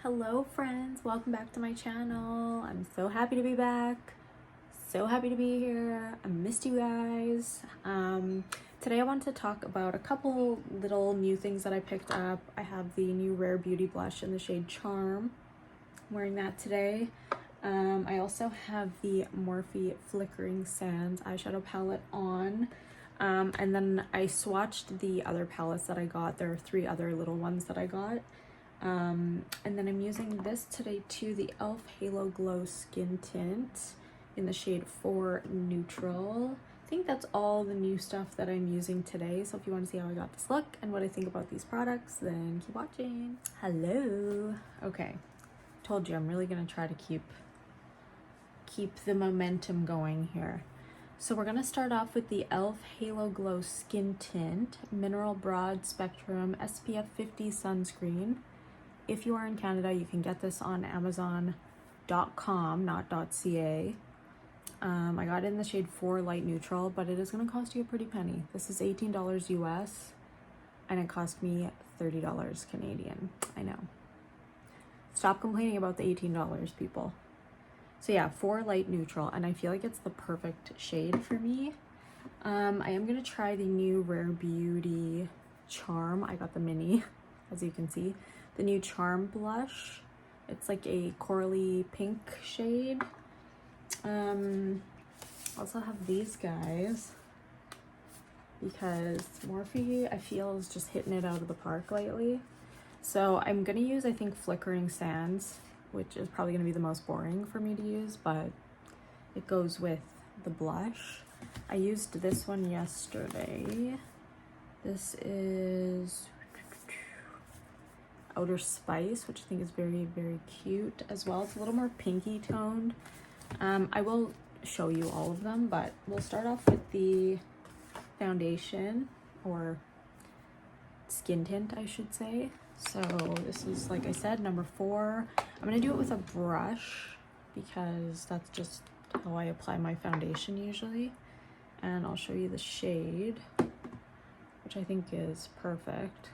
Hello friends, welcome back to my channel. I'm so happy to be back, so happy to be here. I missed you guys. Today I want to talk about a couple little new things that I picked up. I have the new Rare Beauty blush in the shade Charm. I'm wearing that today. I also have the Morphe Flickering Sands eyeshadow palette on. And then I swatched the other palettes that I got. There are 3 other little ones that I got. And then I'm using this today too, the e.l.f. Halo Glow Skin Tint in the shade 4 Neutral. I think that's all the new stuff that I'm using today. So if you want to see how I got this look and what I think about these products, then keep watching. Hello. Okay, told you I'm really gonna try to keep the momentum going here. So we're gonna start off with the e.l.f. Halo Glow Skin Tint Mineral Broad Spectrum SPF 50 Sunscreen. If you are in Canada, you can get this on Amazon.com, not .ca. I got it in the shade 4 Light Neutral, but it is going to cost you a pretty penny. This is $18 US, and it cost me $30 Canadian. I know. Stop complaining about the $18, people. So yeah, 4 Light Neutral, and I feel like it's the perfect shade for me. I am going to try the new Rare Beauty Charm. I got the mini, as you can see. The new Charm blush. It's like a corally pink shade. Also have these guys because Morphe, I feel, is just hitting it out of the park lately. So I'm gonna use, I think, Flickering Sands, which is probably gonna be the most boring for me to use, but it goes with the blush. I used this one yesterday. This is Outer Spice, which I think is very, very cute as well. It's a little more pinky toned. I will show you all of them, but we'll start off with the foundation, or skin tint, I should say. So this is, like I said, number 4. I'm gonna do it with a brush because that's just how I apply my foundation usually. And I'll show you the shade, which I think is perfect.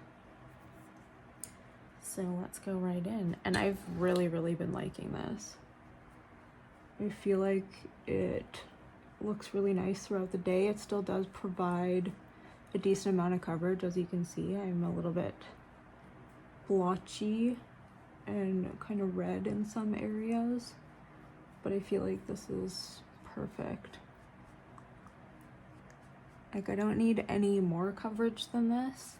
So let's go right in. And I've really been liking this. I feel like it looks really nice throughout the day. It still does provide a decent amount of coverage. As you can see, I'm a little bit blotchy and kind of red in some areas, but I feel like this is perfect. Like, I don't need any more coverage than this.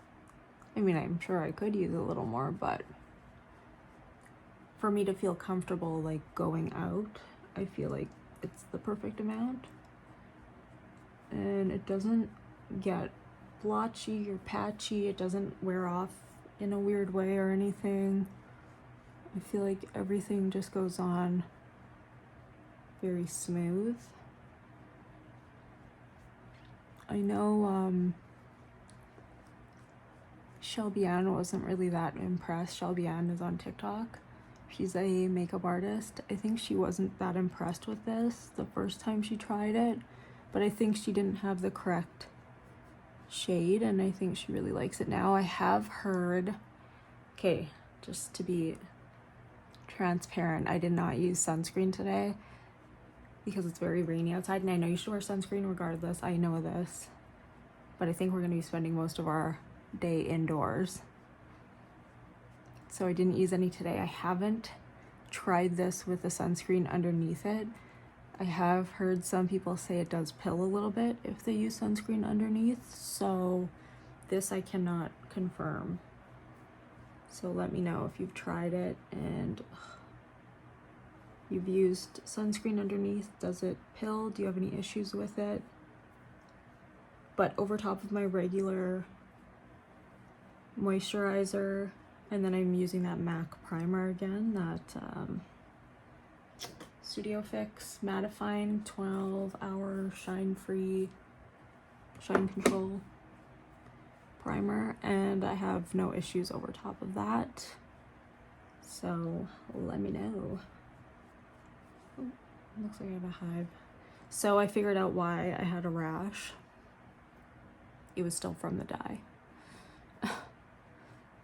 I mean, I'm sure I could use a little more, but for me to feel comfortable, like, going out, I feel like it's the perfect amount. And it doesn't get blotchy or patchy. It doesn't wear off in a weird way or anything. I feel like everything just goes on very smooth. I know, Shelby Ann wasn't really that impressed. Shelby Ann is on TikTok. She's a makeup artist. I think she wasn't that impressed with this the first time she tried it, but I think she didn't have the correct shade, and I think she really likes it now. I have heard, okay, just to be transparent, I did not use sunscreen today because it's very rainy outside, and I know you should wear sunscreen regardless. I know this, but I think we're going to be spending most of our day indoors, so I didn't use any today. I haven't tried this with the sunscreen underneath it. I have heard some people say it does pill a little bit if they use sunscreen underneath, so this I cannot confirm. So let me know if you've tried it and you've used sunscreen underneath. Does it pill? Do you have any issues with it? But over top of my regular moisturizer, and then I'm using that MAC primer again, that Studio Fix mattifying 12-hour shine-free shine control primer, and I have no issues over top of that. So let me know. Oh, looks like I have a hive. So I figured out why I had a rash. It was still from the dye.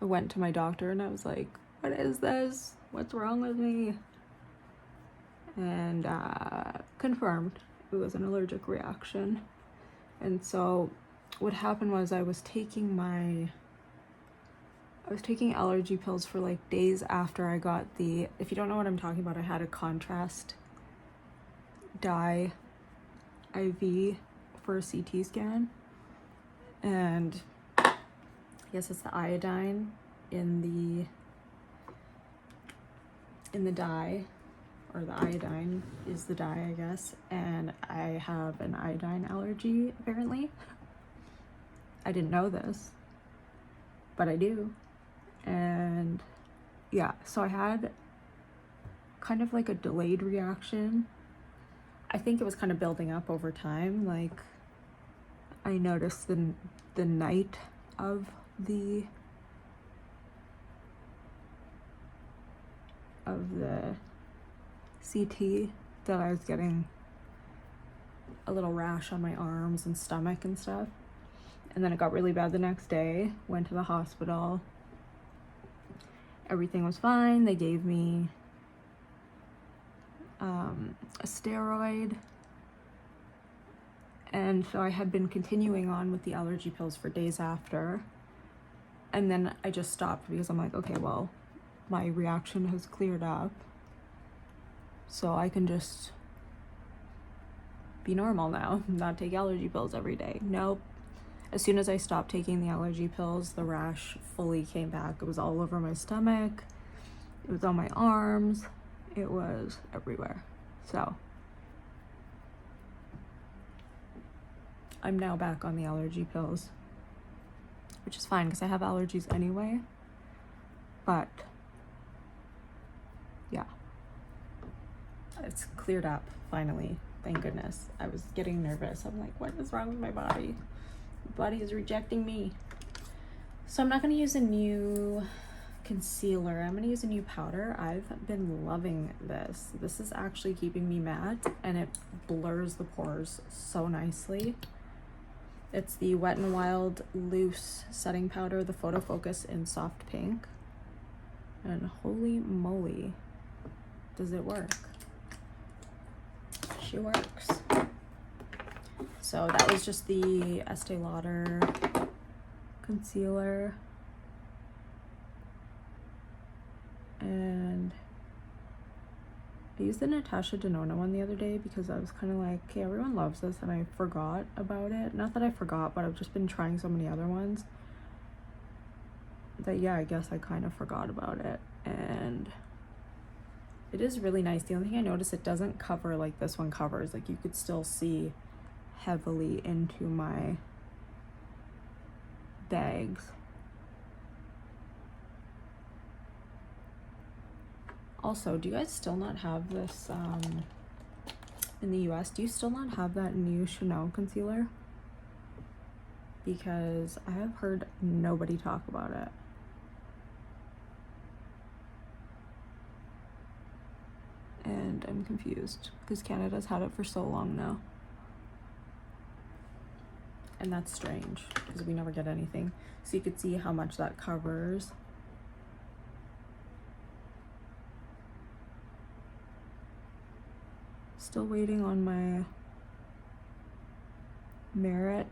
I went to my doctor and I was like, what is this? what's wrong with me? And confirmed it was an allergic reaction. And so what happened was I was taking allergy pills for like days after I got the, if you don't know what I'm talking about, I had a contrast dye IV for a CT scan, and yes, it's the iodine in the dye, or the iodine is the dye, I guess, and I have an iodine allergy apparently. I didn't know this, but I do. And yeah, so I had kind of like a delayed reaction. I think it was kind of building up over time. Like, I noticed the night of the CT that I was getting a little rash on my arms and stomach and stuff. And then it got really bad the next day. Went to the hospital. Everything was fine. They gave me a steroid. And so I had been continuing on with the allergy pills for days after. And then I just stopped because I'm like, okay, well, my reaction has cleared up, so I can just be normal now, not take allergy pills every day. Nope. As soon as I stopped taking the allergy pills, the rash fully came back. It was all over my stomach. It was on my arms. It was everywhere. So I'm now back on the allergy pills, which is fine because I have allergies anyway. But yeah, it's cleared up finally. Thank goodness. I was getting nervous. I'm like, what is wrong with my body? My body is rejecting me. So I'm not going to use a new concealer. I'm going to use a new powder. I've been loving this. This is actually keeping me matte, and it blurs the pores so nicely. It's the Wet n Wild Loose Setting Powder, the Photo Focus in Soft Pink. And holy moly, does it work? She works. So that was just the Estee Lauder concealer. And I used the Natasha Denona one the other day because I was kind of like, okay, everyone loves this, and I forgot about it. Not that I forgot, but I've just been trying so many other ones that, yeah, I guess I kind of forgot about it. And it is really nice. The only thing I noticed, it doesn't cover like this one covers. Like, you could still see heavily into my bags. Also, do you guys still not have this in the US? Do you still not have that new Chanel concealer? Because I have heard nobody talk about it. And I'm confused because Canada's had it for so long now. And that's strange because we never get anything. So you could see how much that covers. Still waiting on my Merit.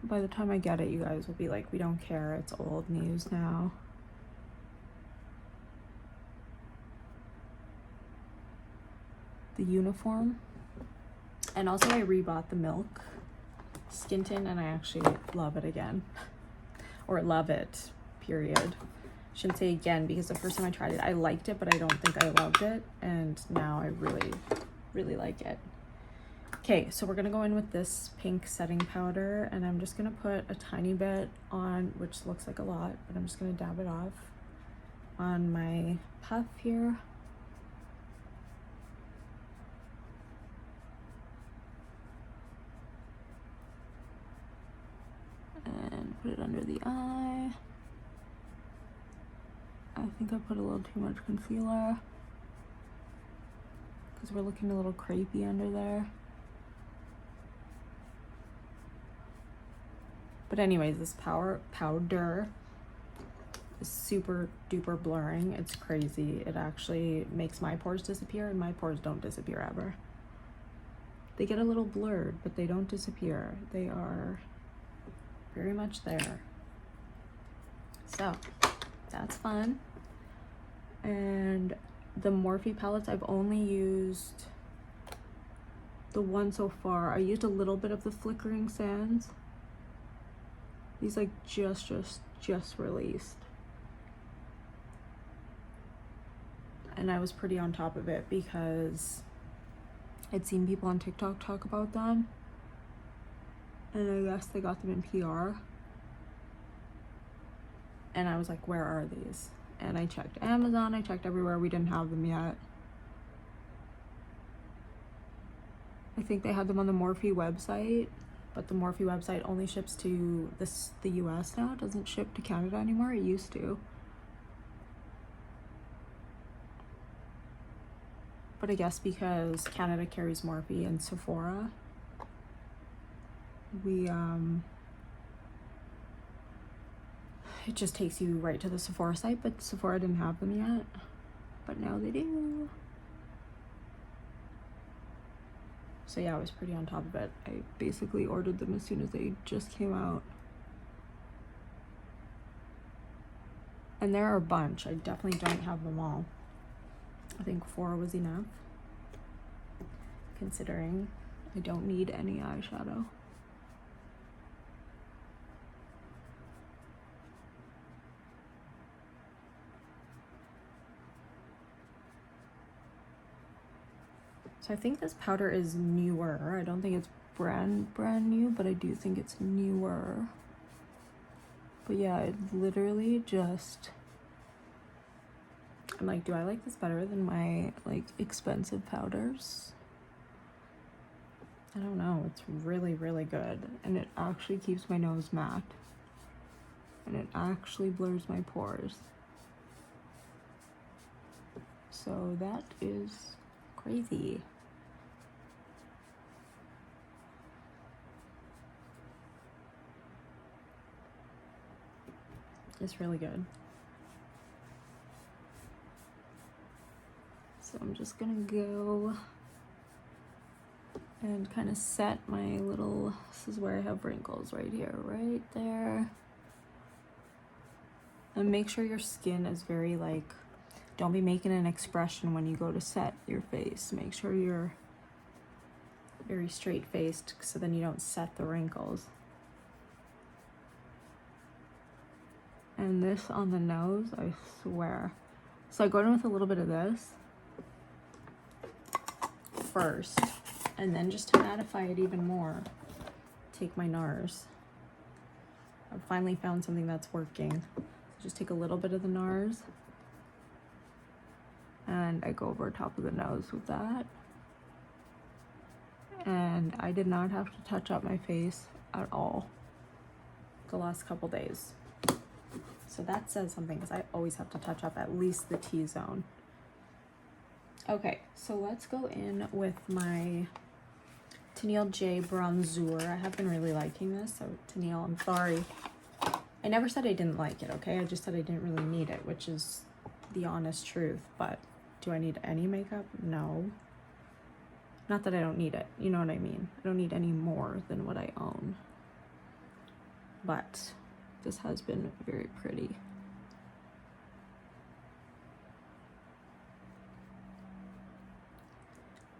By the time I get it, you guys will be like, we don't care, it's old news now. The Uniform. And also I rebought the Milk Skin Tint, and I actually love it again. Or love it, period. Shouldn't say again, because the first time I tried it, I liked it, but I don't think I loved it. And now I really, really like it. Okay, so we're gonna go in with this pink setting powder, and I'm just gonna put a tiny bit on, which looks like a lot, but I'm just gonna dab it off on my puff here. And put it under the eye. I think I put a little too much concealer because we're looking a little crepey under there. But anyways, this powder super duper blurring. It's crazy. It actually makes my pores disappear, and my pores don't disappear ever. They get a little blurred, but they don't disappear. They are very much there. So that's fun. And the Morphe palettes, I've only used the one so far. I used a little bit of the Flickering Sands. These like just released. And I was pretty on top of it because I'd seen people on TikTok talk about them. And I guess they got them in PR. And I was like, where are these? And I checked Amazon, I checked everywhere, we didn't have them yet. I think they had them on the Morphe website, but the Morphe website only ships to the US now. It doesn't ship to Canada anymore. It used to. But I guess because Canada carries Morphe and Sephora, it just takes you right to the Sephora site, but Sephora didn't have them yet, but now they do. So yeah, I was pretty on top of it. I basically ordered them as soon as they just came out. And there are a bunch. I definitely don't have them all. I think 4 was enough, considering I don't need any eyeshadow. So I think this powder is newer. I don't think it's brand new, but I do think it's newer. But yeah, it literally just, I'm like, do I like this better than my like expensive powders? I don't know. It's really good, and it actually keeps my nose matte, and it actually blurs my pores. So that is crazy. It's really good. So I'm just gonna go and kind of set my little, this is where I have wrinkles right here, right there. And make sure your skin is very like, don't be making an expression when you go to set your face. Make sure you're very straight faced so then you don't set the wrinkles. And this on the nose, I swear. So I go in with a little bit of this first, and then just to mattify it even more, take my NARS. I've finally found something that's working. So just take a little bit of the NARS, and I go over top of the nose with that. And I did not have to touch up my face at all the last couple days. So that says something, because I always have to touch up at least the T-zone. Okay, so let's go in with my Tennille J Bronzer. I have been really liking this, so Tennille, I'm sorry. I never said I didn't like it, okay? I just said I didn't really need it, which is the honest truth. But do I need any makeup? No. Not that I don't need it, you know what I mean? I don't need any more than what I own. But this has been very pretty.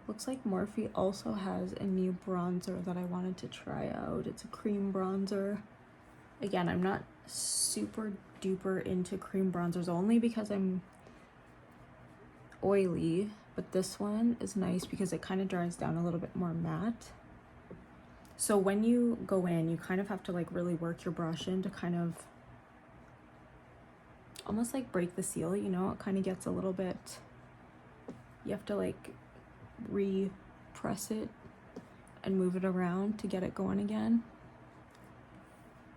Looks like Morphe also has a new bronzer that I wanted to try out. It's a cream bronzer. Again, I'm not super duper into cream bronzers, only because I'm oily, but this one is nice because it kind of dries down a little bit more matte. So when you go in, you kind of have to like really work your brush in to kind of almost like break the seal, you know? It kind of gets a little bit, you have to like re-press it and move it around to get it going again.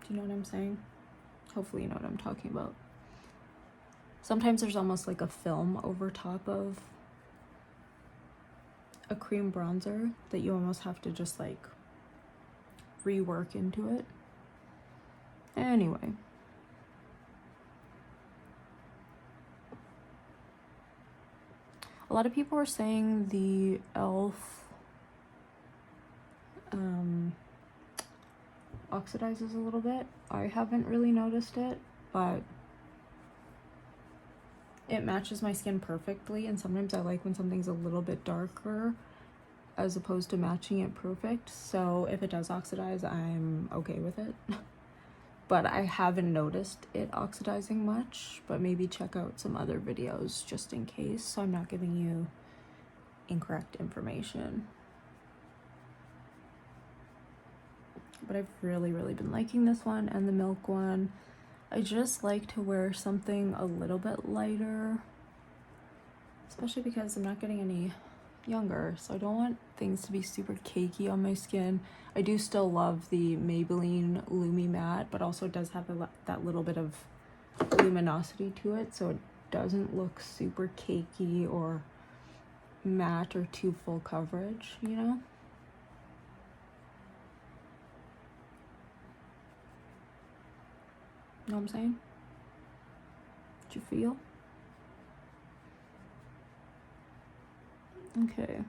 Do you know what I'm saying? Hopefully you know what I'm talking about. Sometimes there's almost like a film over top of a cream bronzer that you almost have to just like rework into it. Anyway, A lot of people are saying the e.l.f. Oxidizes a little bit. I haven't really noticed it, but it matches my skin perfectly, and sometimes I like when something's a little bit darker as opposed to matching it perfect. So if it does oxidize, I'm okay with it. But I haven't noticed it oxidizing much, but maybe check out some other videos just in case, so I'm not giving you incorrect information. But I've really been liking this one and the milk one. I just like to wear something a little bit lighter, especially because I'm not getting any younger, so I don't want things to be super cakey on my skin. I do still love the Maybelline Lumi Matte, but also it does have that little bit of luminosity to it, so it doesn't look super cakey or matte or too full coverage, you know? Know what I'm saying? What you feel? Okay.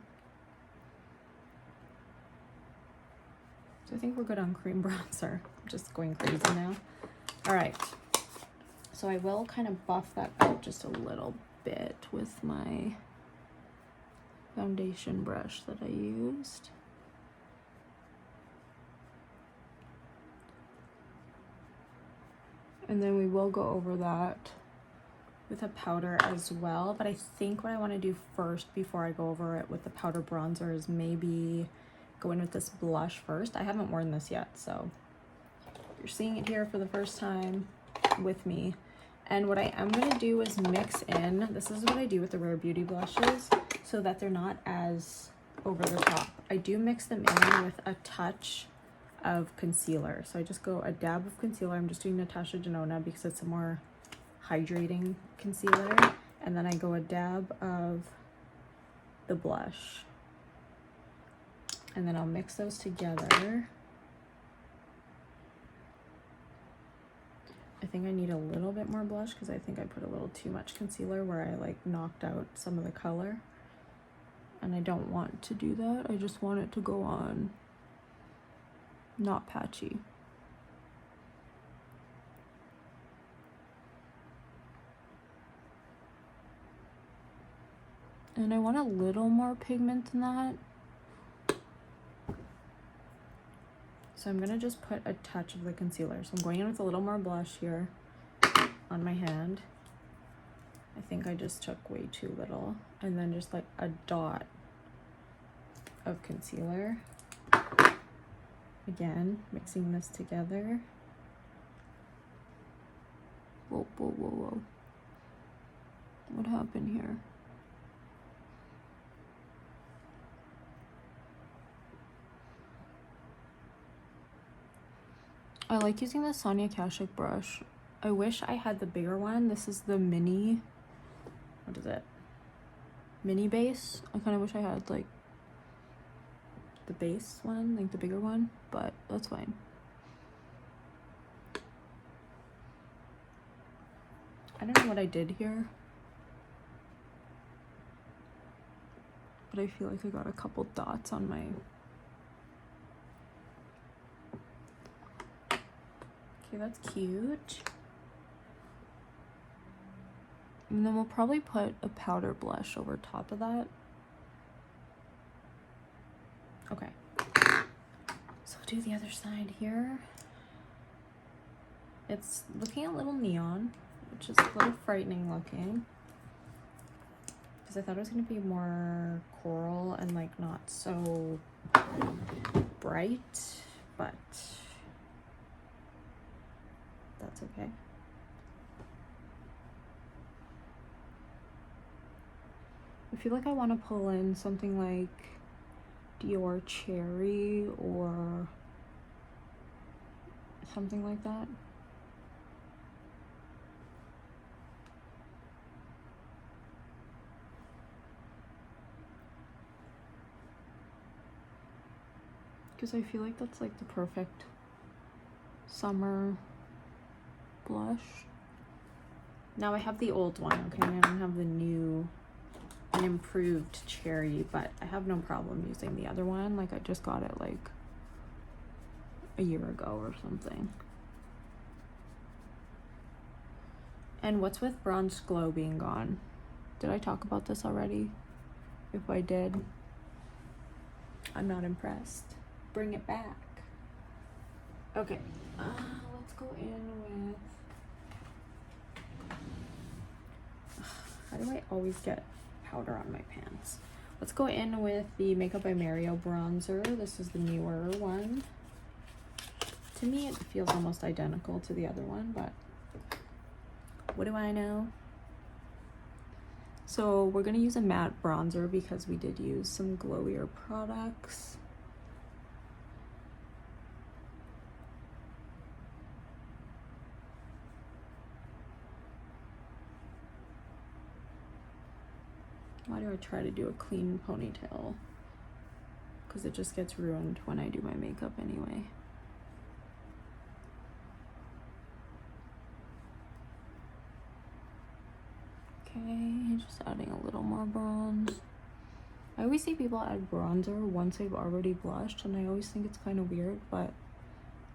So I think we're good on cream bronzer. I'm just going crazy now. All right. So I will kind of buff that out just a little bit with my foundation brush that I used. And then we will go over that with a powder as well. But I think what I want to do first before I go over it with the powder bronzer is maybe go in with this blush first. I haven't worn this yet, so you're seeing it here for the first time with me. And what I am going to do is mix in, this is what I do with the Rare Beauty blushes, so that they're not as over the top. I do mix them in with a touch of concealer. So I just go a dab of concealer. I'm just doing Natasha Denona because it's a more hydrating concealer. And then I go a dab of the blush. And then I'll mix those together. I think I need a little bit more blush because I think I put a little too much concealer where I like knocked out some of the color. And I don't want to do that. I just want it to go on not patchy. And I want a little more pigment than that. So I'm gonna just put a touch of the concealer. So I'm going in with a little more blush here on my hand. I think I just took way too little. And then just like a dot of concealer. Again, mixing this together. Whoa, whoa, whoa, whoa. What happened here? I like using the Sonia Kashuk brush. I wish I had the bigger one. This is the mini, what is it? Mini base. I kind of wish I had like the base one, like the bigger one, but that's fine. I don't know what I did here, but I feel like I got a couple dots on my... Okay, that's cute. And then we'll probably put a powder blush over top of that. Okay, so we'll do the other side here. It's looking a little neon, which is a little frightening looking, because I thought it was going to be more coral and like not so bright, but that's okay. I feel like I want to pull in something like Dior Cherry or something like that. Because I feel like that's like the perfect summer blush. Now I have the old one, okay? I don't have the new an improved cherry, but I have no problem using the other one. Like I just got it like a year ago or something. And what's with Bronze Glow being gone? Did I talk about this already? If I did, I'm not impressed. Bring it back. Okay, let's go in with... How do I always get powder on my pants? Let's go in with the Makeup by Mario bronzer. This is the newer one. To me, it feels almost identical to the other one, but what do I know? So we're gonna use a matte bronzer because we did use some glowier products. Why do I try to do a clean ponytail? Because it just gets ruined when I do my makeup anyway. Okay, just adding a little more bronze. I always see people add bronzer once they've already blushed, and I always think it's kind of weird, but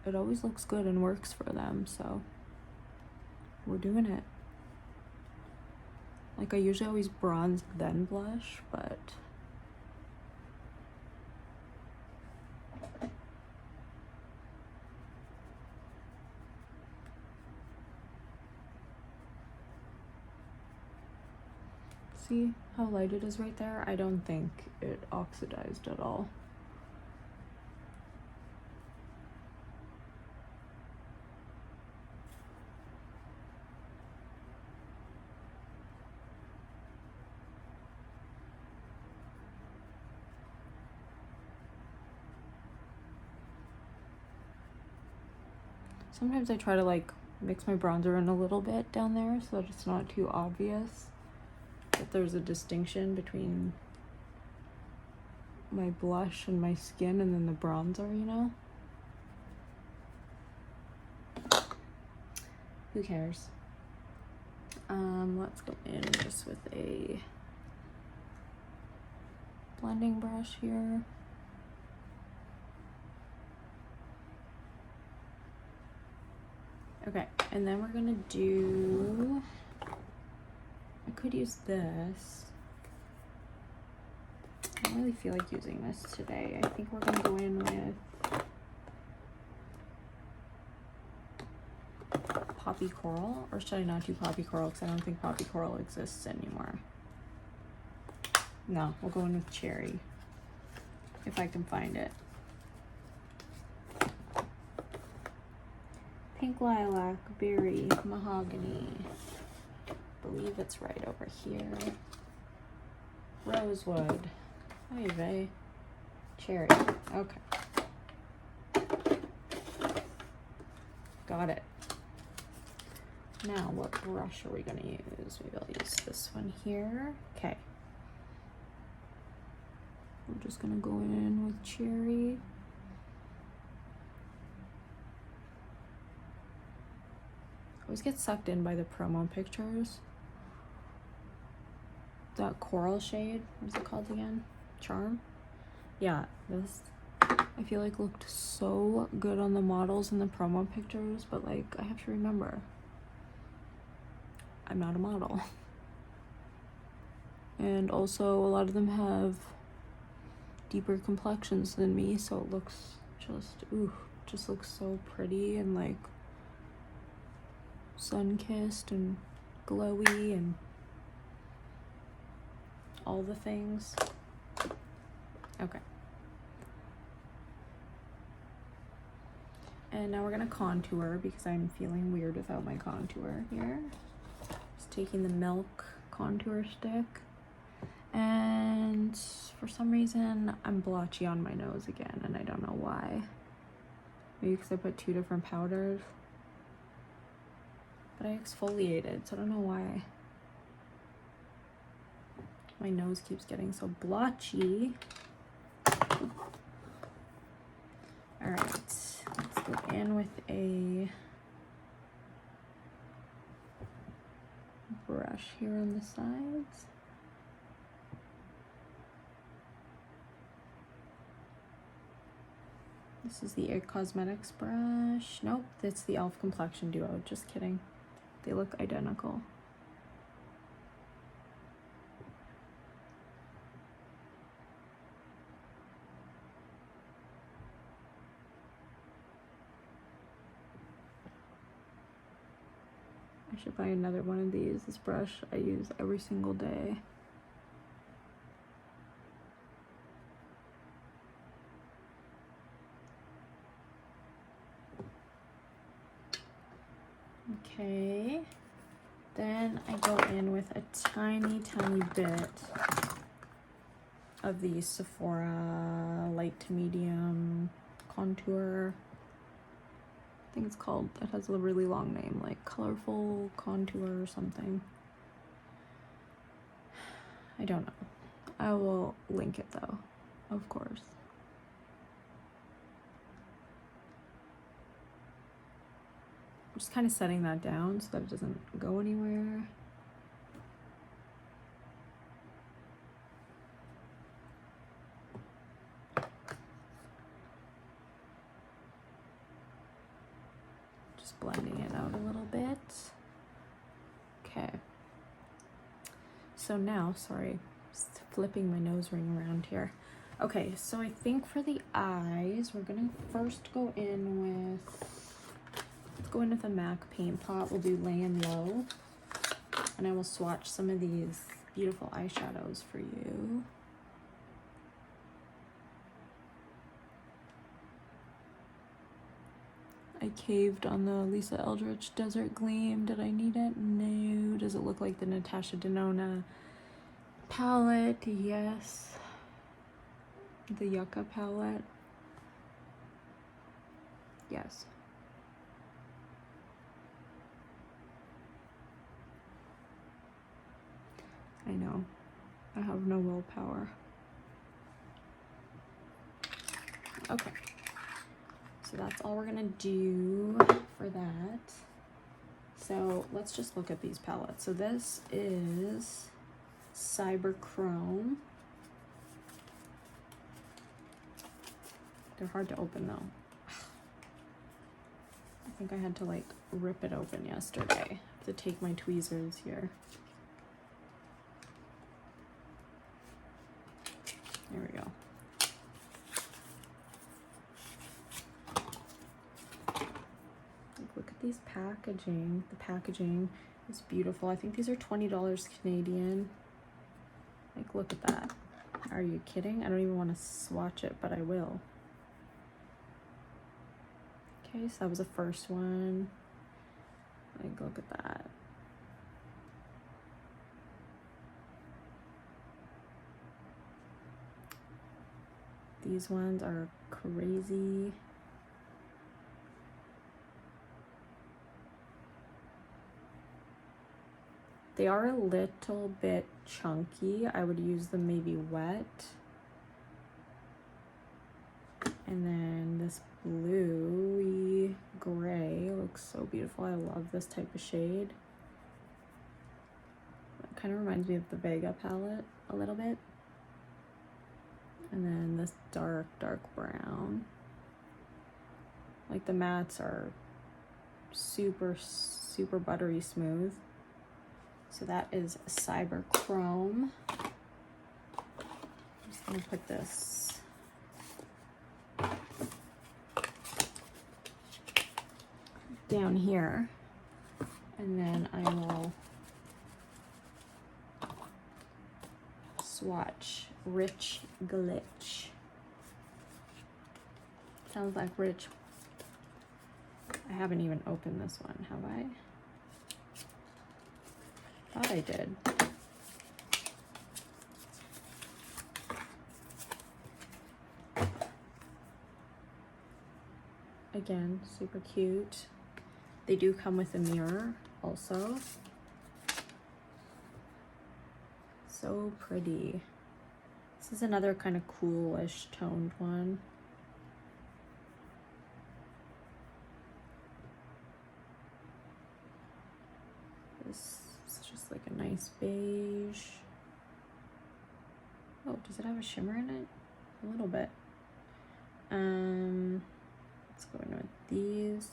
it always looks good and works for them, so we're doing it. Like, I usually always bronze then blush, but see how light it is right there? I don't think it oxidized at all. Sometimes I try to like mix my bronzer in a little bit down there so that it's not too obvious that there's a distinction between my blush and my skin and then the bronzer, you know? Who cares? Let's go in just with a blending brush here. Okay, and then we're gonna do, I could use this. I don't really feel like using this today. I think we're gonna go in with Poppy Coral, or should I not do Poppy Coral because I don't think Poppy Coral exists anymore. No, we'll go in with Cherry if I can find it. Pink Lilac, Berry, Mahogany. I believe it's right over here. Rosewood. Oy vey. Cherry. Okay. Got it. Now, what brush are we gonna use? Maybe I'll use this one here. Okay. We're just gonna go in with Cherry. I always get sucked in by the promo pictures. That coral shade, what is it called again? Charm? Yeah, this I feel like looked so good on the models in the promo pictures, but like I have to remember, I'm not a model. And also a lot of them have deeper complexions than me, so it looks just looks so pretty and like sun-kissed and glowy and all the things. Okay. And now we're gonna contour because I'm feeling weird without my contour here. Just taking the Milk contour stick. And for some reason, I'm blotchy on my nose again, and I don't know why. Maybe because I put two different powders. But I exfoliated, so I don't know why my nose keeps getting so blotchy. All right, let's go in with a brush here on the sides. This is the It Cosmetics brush. Nope, it's the e.l.f. Complexion Duo. Just kidding. They look identical. I should buy another one of these. This brush I use every single day. Okay, then I go in with a tiny bit of the Sephora light to medium contour. I think it's called, it has a really long name, like colorful contour or something. I don't know. I will link it though, of course. I'm just kind of setting that down so that it doesn't go anywhere. Just blending it out a little bit. Okay. So now, sorry, just flipping my nose ring around here. Okay, so I think for the eyes, we're gonna first go in with, let's go in with a MAC paint pot. We'll do Lay and Low, and I will swatch some of these beautiful eyeshadows for you. I caved on the Lisa Eldridge Desert Gleam. Did I need it? No. Does it look like the Natasha Denona palette? Yes. The Yucca palette? Yes. I know. I have no willpower. Okay. So that's all we're gonna do for that. So let's just look at these palettes. So this is Cyber Chrome. They're hard to open though. I think I had to like rip it open yesterday. I have to take my tweezers here. There we go. Look at these packaging. The packaging is beautiful. I think these are $20 Canadian. Like, look at that. Are you kidding? I don't even want to swatch it, but I will. Okay, so that was the first one. Like, look at that. These ones are crazy. They are a little bit chunky. I would use them maybe wet. And then this bluey gray looks so beautiful. I love this type of shade. It kind of reminds me of the Vega palette a little bit. And then this dark brown. Like the mattes are super buttery smooth. So that is Cyber Chrome. I'm just gonna put this down here, and then I will swatch Rich Glitch. Sounds like rich. I haven't even opened this one, have I? Thought I did. Again, super cute. They do come with a mirror also. So pretty. This is another kind of coolish toned one. This is just like a nice beige. Oh, does it have a shimmer in it? A little bit. Let's go in with these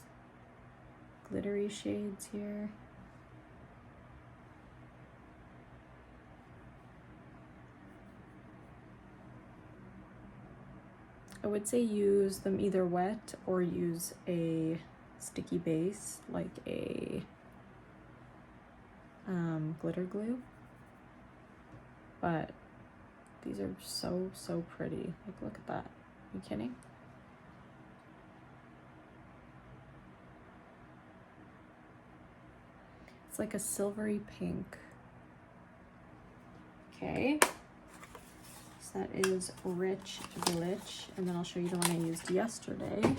glittery shades here. I would say use them either wet or use a sticky base like a glitter glue. But these are so pretty. Like, look at that. Are you kidding? It's like a silvery pink. Okay. So that is Rich Glitch. And then I'll show you the one I used yesterday.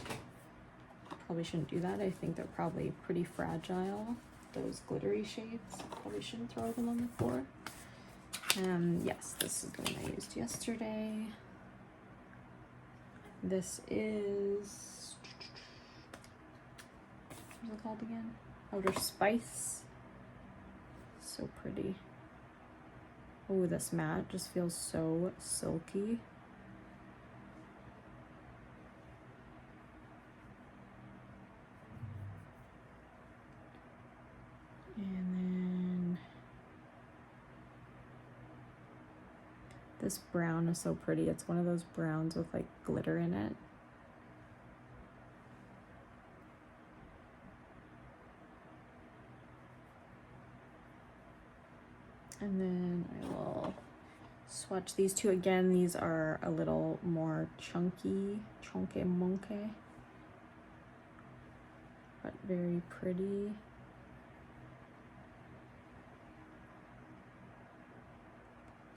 Probably shouldn't do that. I think they're probably pretty fragile. Those glittery shades. Probably shouldn't throw them on the floor. Yes, this is the one I used yesterday. This is, what's it called again? Outer Spice. So pretty. Oh, this matte just feels so silky. This brown is so pretty. It's one of those browns with like glitter in it. And then I will swatch these two again. These are a little more chunky, monkey, but very pretty.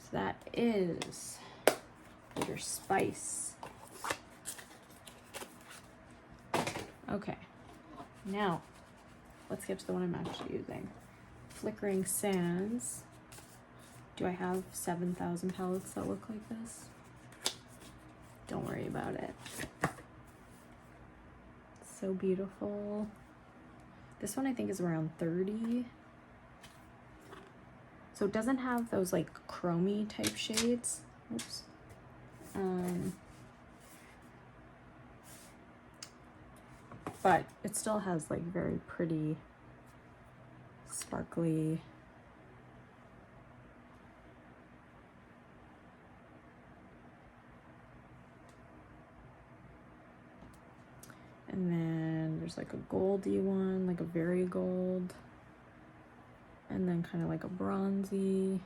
So that is Outer Spice. Okay, now let's get to the one I'm actually using. Flickering Sands. Do I have 7,000 palettes that look like this? Don't worry about it. So beautiful. This one I think is around 30. So it doesn't have those like chromey type shades. Oops. But it still has like very pretty, sparkly, and then there's like a goldy one, like a very gold, and then kind of like a bronzy.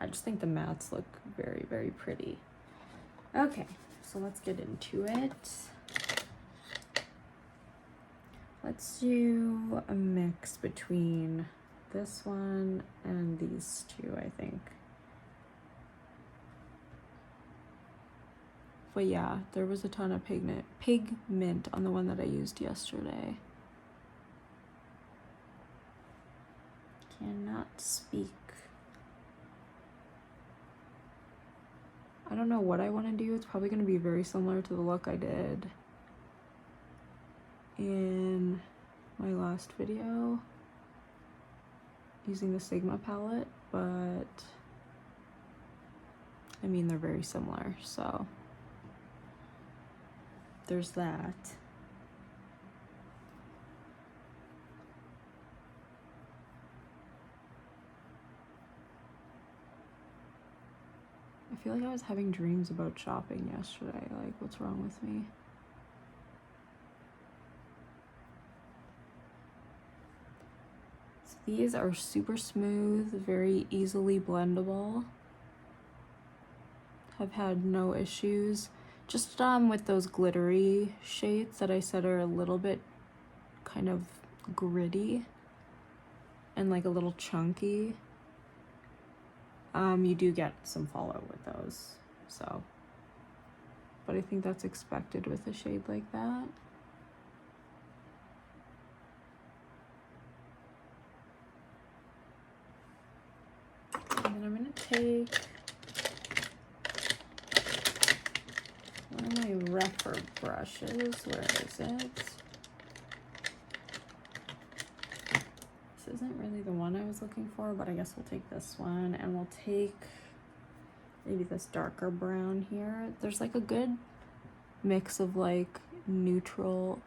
I just think the mattes look very, very pretty. Okay, so let's get into it. Let's do a mix between this one and these two, I think. But yeah, there was a ton of pigment on the one that I used yesterday. Cannot speak. I don't know what I want to do. It's probably going to be very similar to the look I did in my last video using the Sigma palette, but I mean, they're very similar, so there's that. I feel like I was having dreams about shopping yesterday. Like, what's wrong with me? So these are super smooth, very easily blendable. I've had no issues. Just with those glittery shades that I said are a little bit kind of gritty and like a little chunky. You do get some fallout with those, so, but I think that's expected with a shade like that. And then I'm gonna take one of my rougher brushes. Where is it? This isn't really the one I was looking for, but I guess we'll take this one, and we'll take maybe this darker brown here. There's like a good mix of like neutral,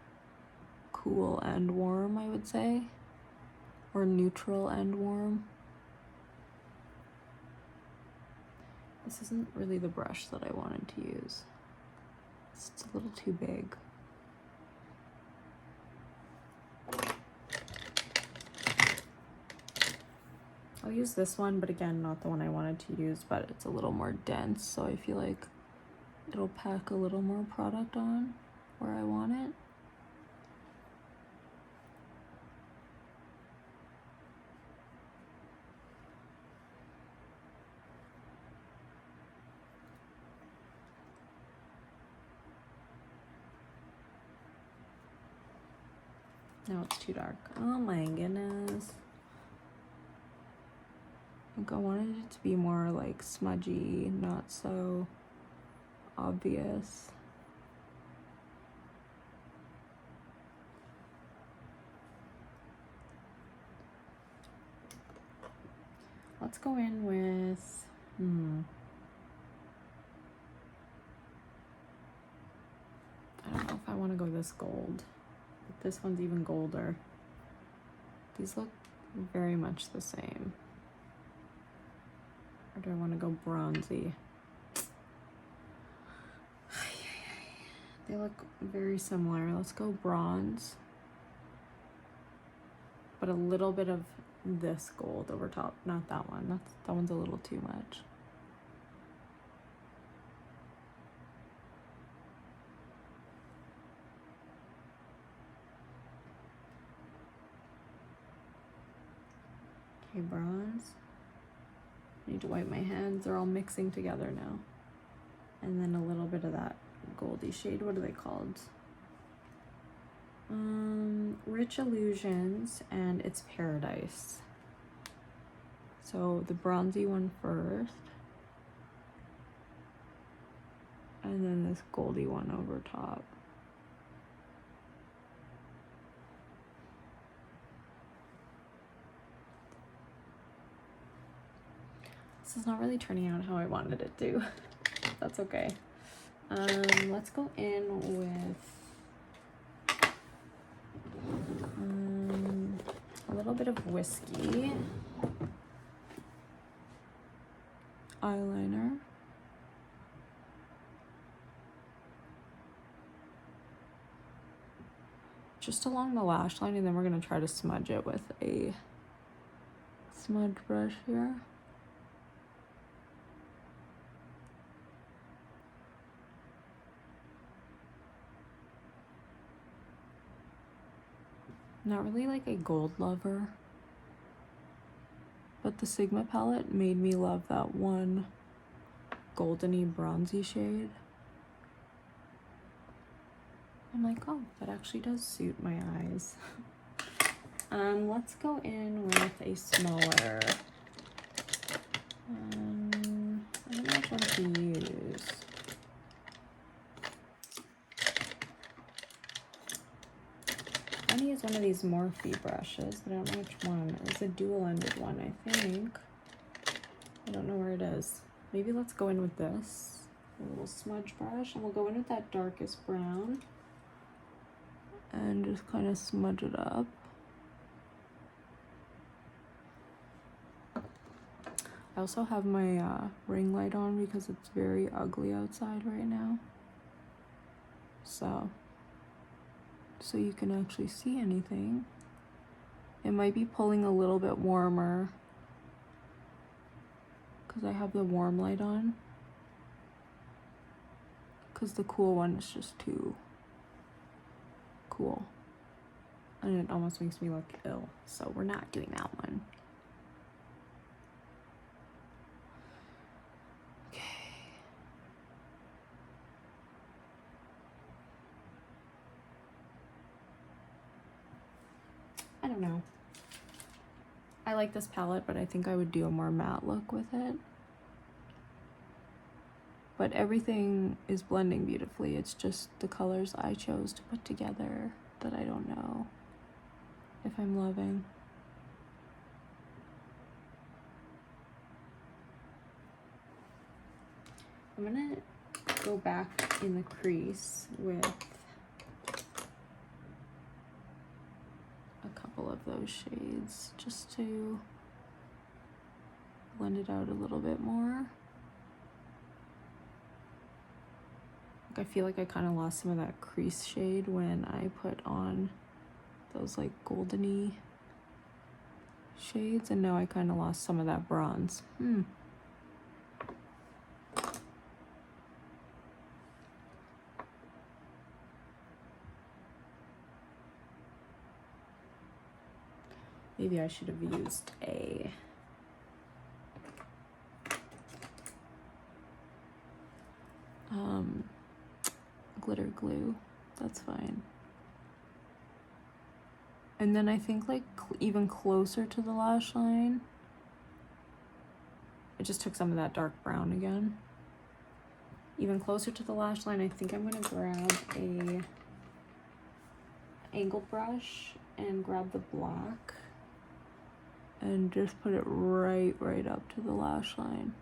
cool, and warm, I would say. Or neutral and warm. This isn't really the brush that I wanted to use. It's a little too big. I'll use this one, but again, not the one I wanted to use, but it's a little more dense, so I feel like it'll pack a little more product on where I want it. No, it's too dark. Oh my goodness. I think I wanted it to be more like smudgy, not so obvious. Let's go in with, I don't know if I want to go this gold. But this one's even golder. These look very much the same. Or do I want to go bronzy? They look very similar. Let's go bronze. But a little bit of this gold over top. Not that one. That one's a little too much. Okay, bronze. I need to wipe my hands. They're all mixing together now. And then a little bit of that goldy shade. What are they called? Rich Illusions, and it's Paradise. So the bronzy one first. And then this goldy one over top. This is not really turning out how I wanted it to. That's okay. Let's go in with a little bit of whiskey eyeliner. Just along the lash line, and then we're gonna try to smudge it with a smudge brush here. Not really like a gold lover, but the Sigma palette made me love that one goldeny bronzy shade. I'm like, oh, that actually does suit my eyes. Let's go in with a smaller, I don't know which one to use. I'm gonna use one of these Morphe brushes, but I don't know which one. It's a dual-ended one, I think. I don't know where it is. Maybe let's go in with this, a little smudge brush, and we'll go in with that darkest brown and just kind of smudge it up. I also have my ring light on because it's very ugly outside right now. So you can actually see anything. It might be pulling a little bit warmer because I have the warm light on, because the cool one is just too cool and it almost makes me look ill, so we're not doing that one. I don't know. I like this palette, but I think I would do a more matte look with it. But everything is blending beautifully. It's just the colors I chose to put together that I don't know if I'm loving. I'm gonna go back in the crease with a couple of those shades just to blend it out a little bit more. I feel like I kind of lost some of that crease shade when I put on those like goldeny shades, and now I kind of lost some of that bronze. Maybe I should have used a glitter glue. That's fine. And then I think like even closer to the lash line, I just took some of that dark brown again. Even closer to the lash line, I think I'm gonna grab a angled brush and grab the black and just put it right up to the lash line.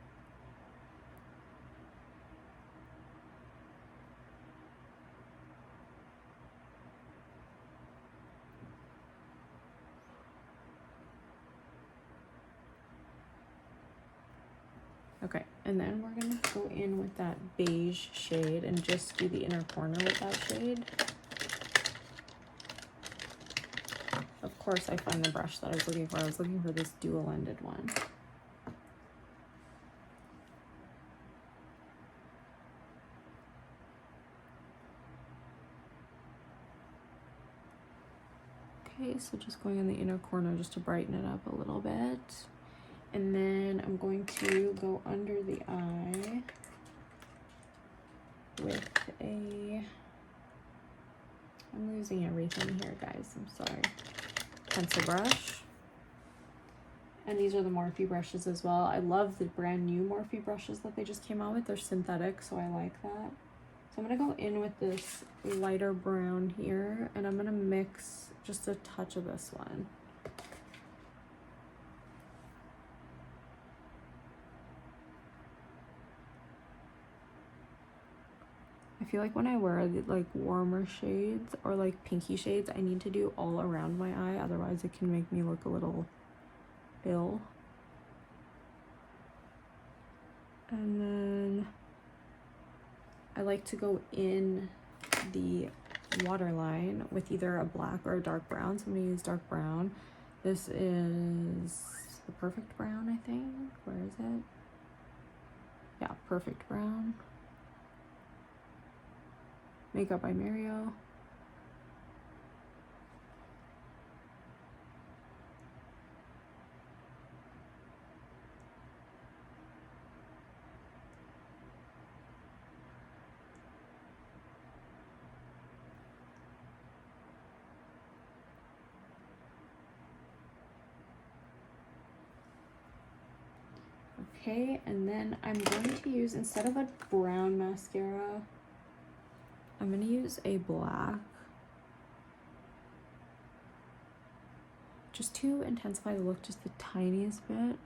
Okay, and then we're gonna go in with that beige shade and just do the inner corner with that shade. Of course, I find the brush that I was looking for. I was looking for this dual-ended one. Okay, so just going in the inner corner just to brighten it up a little bit. And then I'm going to go under the eye with a, I'm losing everything here, guys, I'm sorry, pencil brush. And these are the Morphe brushes as well. I love the brand new Morphe brushes that they just came out with. They're synthetic, so I like that. So I'm gonna go in with this lighter brown here, and I'm gonna mix just a touch of this one. I feel like when I wear the, like warmer shades or like pinky shades, I need to do all around my eye, otherwise it can make me look a little ill. And then I like to go in the waterline with either a black or a dark brown, so I'm gonna use dark brown. This is the Perfect Brown, I think. Where is it? Yeah, Perfect Brown. Makeup by Mario. Okay, and then I'm going to use, instead of a brown mascara, I'm going to use a black, just to intensify the look just the tiniest bit.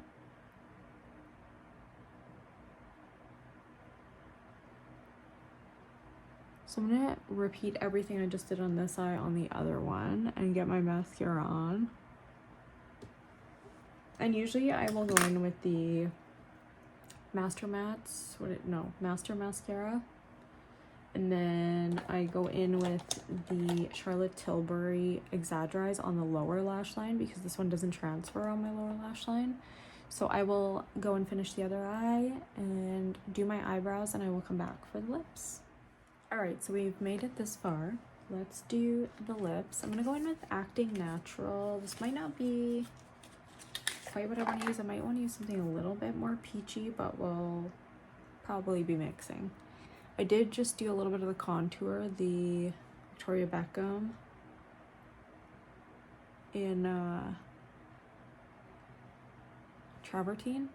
So I'm going to repeat everything I just did on this eye on the other one and get my mascara on. And usually I will go in with the Master Mascara. And then I go in with the Charlotte Tilbury Exaggerize on the lower lash line because this one doesn't transfer on my lower lash line. So I will go and finish the other eye and do my eyebrows, and I will come back for the lips. All right, so we've made it this far. Let's do the lips. I'm gonna go in with Acting Natural. This might not be quite what I want to use. I might want to use something a little bit more peachy, but we'll probably be mixing. I did just do a little bit of the contour, the Victoria Beckham in Travertine.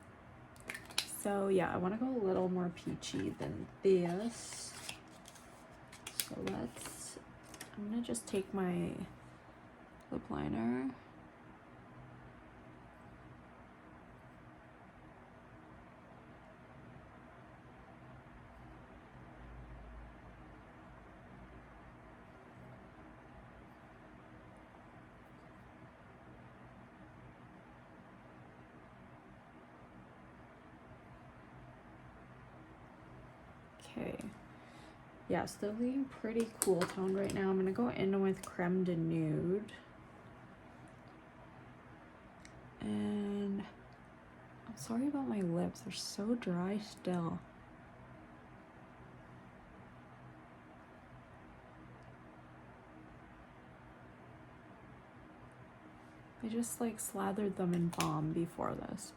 So yeah, I want to go a little more peachy than this. So I'm gonna just take my lip liner. Okay. Yeah, so they're looking pretty cool toned right now. I'm gonna go in with Creme de Nude. And I'm sorry about my lips. They're so dry still. I just like slathered them in balm before this.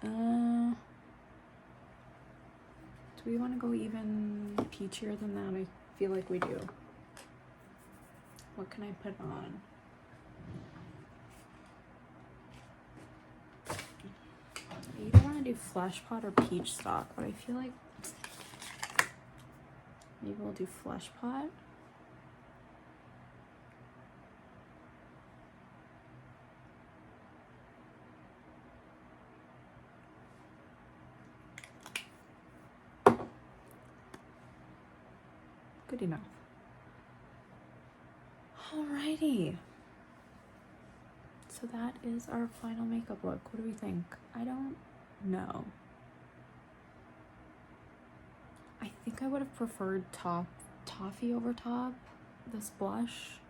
Do we want to go even peachier than that? I feel like we do. What can I put on? I either want to do Flesh Pot or Peach Stock, but I feel like maybe we'll do Flesh Pot. Good enough. Alrighty. So that is our final makeup look. What do we think? I don't know. I think I would have preferred toffee over top, this blush.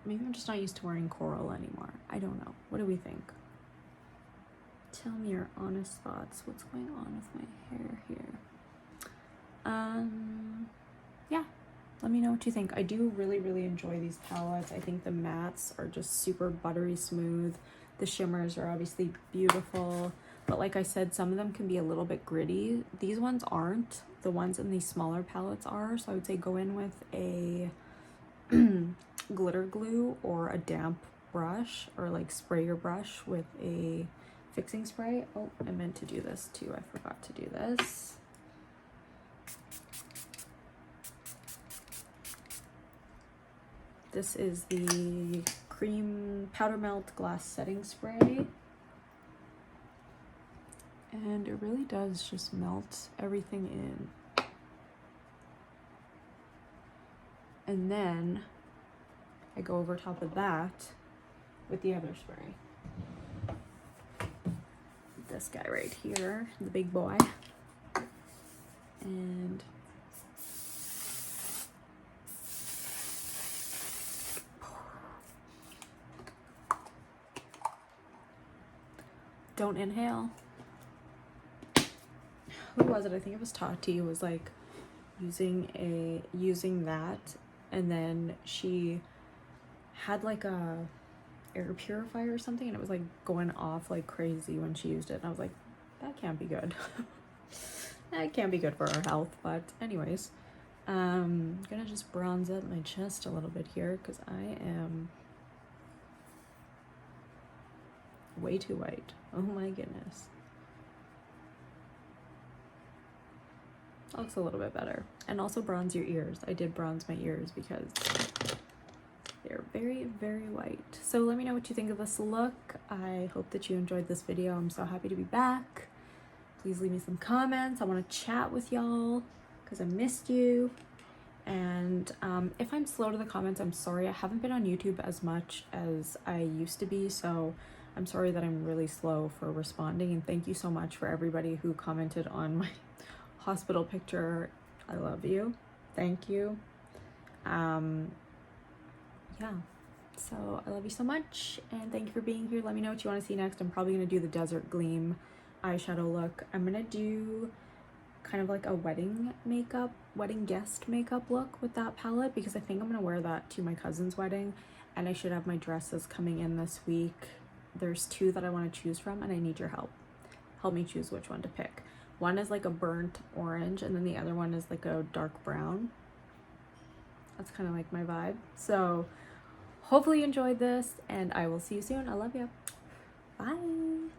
Maybe I'm just not used to wearing coral anymore. I don't know. What do we think? Tell me your honest thoughts. What's going on with my hair here? Yeah, let me know what you think. I do really enjoy these palettes. I think the mattes are just super buttery smooth. The shimmers are obviously beautiful, but like I said, some of them can be a little bit gritty. These ones aren't. The ones in these smaller palettes are, so I would say go in with a glitter glue or a damp brush, or like spray your brush with a fixing spray. Oh, I meant to do this too. I forgot to do this. This is the Cream Powder Melt Glass Setting Spray. And it really does just melt everything in. And then I go over top of that with the other spray. This guy right here, the big boy. And don't inhale. Who was it? I think it was Tati, who was like using that, and then she had like a air purifier or something, and it was like going off like crazy when she used it, and I was like, that can't be good. That can't be good for our health. But anyways, I'm gonna just bronze up my chest a little bit here because I am way too white. Oh my goodness. That looks a little bit better. And also bronze your ears. I did bronze my ears because they're very white. So let me know what you think of this look. I hope that you enjoyed this video. I'm so happy to be back. Please leave me some comments. I want to chat with y'all because I missed you. And if I'm slow to the comments, I'm sorry. I haven't been on YouTube as much as I used to be, so I'm sorry that I'm really slow for responding. And thank you so much for everybody who commented on my hospital picture. I love you. Thank you. Yeah, so I love you so much, and thank you for being here. Let me know what you want to see next. I'm probably going to do the Desert Gleam eyeshadow look. I'm going to do kind of like a wedding guest makeup look with that palette, because I think I'm going to wear that to my cousin's wedding, and I should have my dresses coming in this week. There's two that I want to choose from, and I need your help. Help me choose which one to pick. One is like a burnt orange, and then the other one is like a dark brown. That's kind of like my vibe. So hopefully you enjoyed this, and I will see you soon. I love you. Bye.